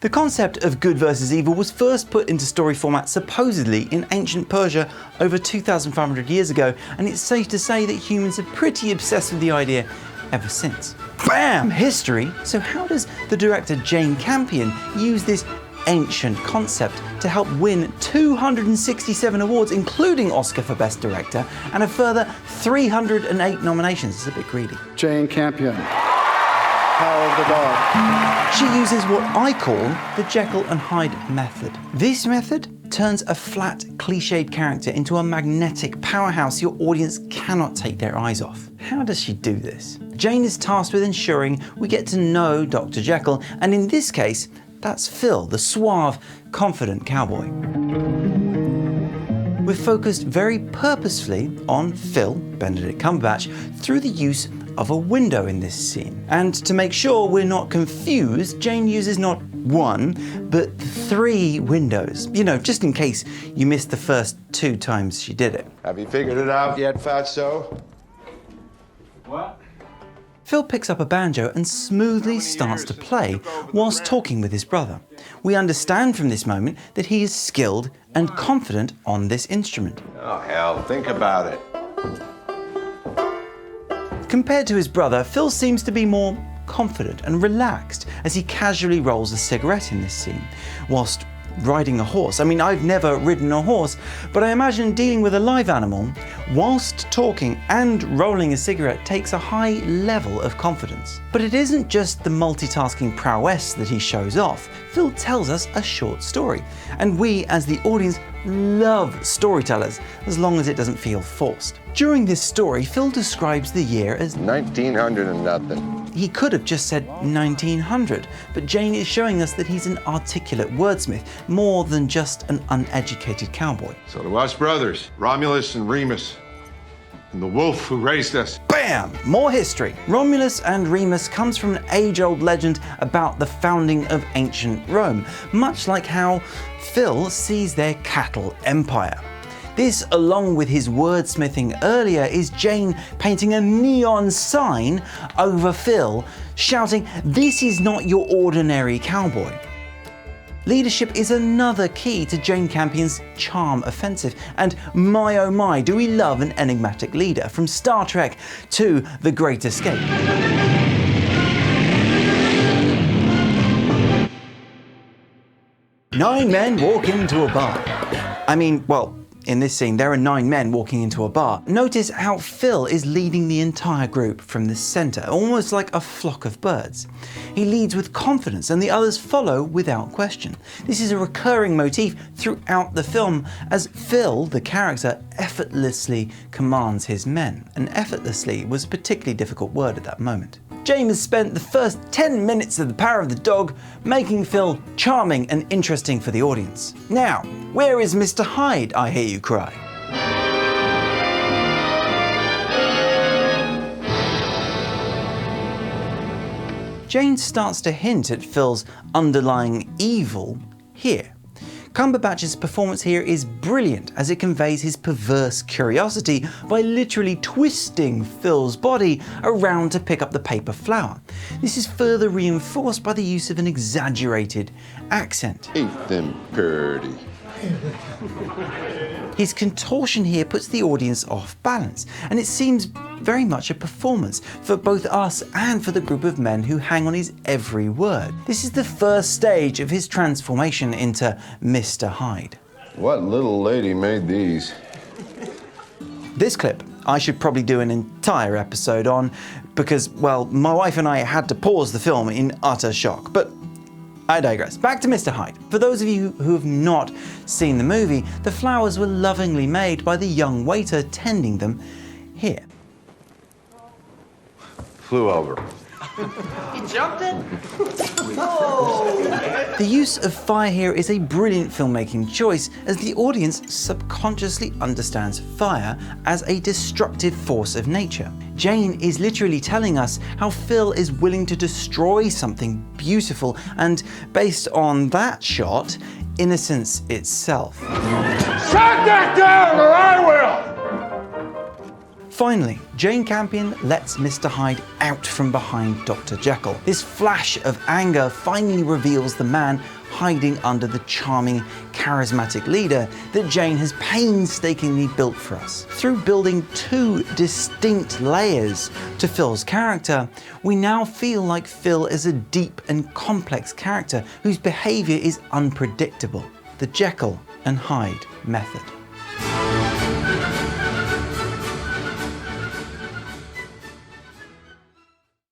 The concept of good versus evil was first put into story format supposedly in ancient Persia over 2,500 years ago, and it's safe to say that humans are pretty obsessed with the idea ever since. Bam! History! So how does the director Jane Campion use this ancient concept to help win 267 awards, including Oscar for Best Director, and a further 308 nominations? It's a bit greedy. Jane Campion. Power of the Dog. She uses what I call the Jekyll and Hyde Method. This method turns a flat, cliched character into a magnetic powerhouse your audience cannot take their eyes off. How does she do this? Jane is tasked with ensuring we get to know Dr. Jekyll, and in this case, that's Phil, the suave, confident cowboy. We've focused very purposefully on Phil, Benedict Cumberbatch, through the use of a window in this scene. And to make sure we're not confused, Jane uses not one, but 3 windows. You know, just in case you missed the first 2 times she did it. Have you figured it out yet, Fatso? What? Phil picks up a banjo and smoothly starts to play whilst talking with his brother. We understand from this moment that he is skilled and confident on this instrument. Oh, hell, think about it. Compared to his brother, Phil seems to be more confident and relaxed as he casually rolls a cigarette in this scene, whilst riding a horse. I mean, I've never ridden a horse, but I imagine dealing with a live animal whilst talking and rolling a cigarette takes a high level of confidence. But it isn't just the multitasking prowess that he shows off. Phil tells us a short story, and we as the audience love storytellers as long as it doesn't feel forced. During this story, Phil describes the year as 1900 and nothing. He could have just said 1900, but Jane is showing us that he's an articulate wordsmith, more than just an uneducated cowboy. So to us brothers, Romulus and Remus, and the wolf who raised us. Bam! More history. Romulus and Remus comes from an age-old legend about the founding of ancient Rome, much like how Phil sees their cattle empire. This, along with his wordsmithing earlier, is Jane painting a neon sign over Phil, shouting, "This is not your ordinary cowboy." Leadership is another key to Jane Campion's charm offensive, and my oh my, do we love an enigmatic leader, from Star Trek to The Great Escape. Nine men walk into a bar. I mean, well, in this scene, there are 9 men walking into a bar. Notice how Phil is leading the entire group from the center, almost like a flock of birds. He leads with confidence and the others follow without question. This is a recurring motif throughout the film as Phil, the character, effortlessly commands his men. And effortlessly was a particularly difficult word at that moment. Jane has spent the first 10 minutes of The Power of the Dog making Phil charming and interesting for the audience. Now, where is Mr. Hyde, I hear you cry? Jane starts to hint at Phil's underlying evil here. Cumberbatch's performance here is brilliant as it conveys his perverse curiosity by literally twisting Phil's body around to pick up the paper flower. This is further reinforced by the use of an exaggerated accent. Ain't them purty. His contortion here puts the audience off balance, and it seems very much a performance for both us and for the group of men who hang on his every word. This is the first stage of his transformation into Mr. Hyde. What little lady made these? This clip I should probably do an entire episode on because, well, my wife and I had to pause the film in utter shock, but I digress. Back to Mr. Hyde. For those of you who have not seen the movie, the flowers were lovingly made by the young waiter tending them here. Flew over. You jumped it? The use of fire here is a brilliant filmmaking choice as the audience subconsciously understands fire as a destructive force of nature. Jane is literally telling us how Phil is willing to destroy something beautiful and, based on that shot, innocence itself. Shut that down or I will! Finally, Jane Campion lets Mr. Hyde out from behind Dr. Jekyll. This flash of anger finally reveals the man hiding under the charming, charismatic leader that Jane has painstakingly built for us. Through building two distinct layers to Phil's character, we now feel like Phil is a deep and complex character whose behaviour is unpredictable. The Jekyll and Hyde Method.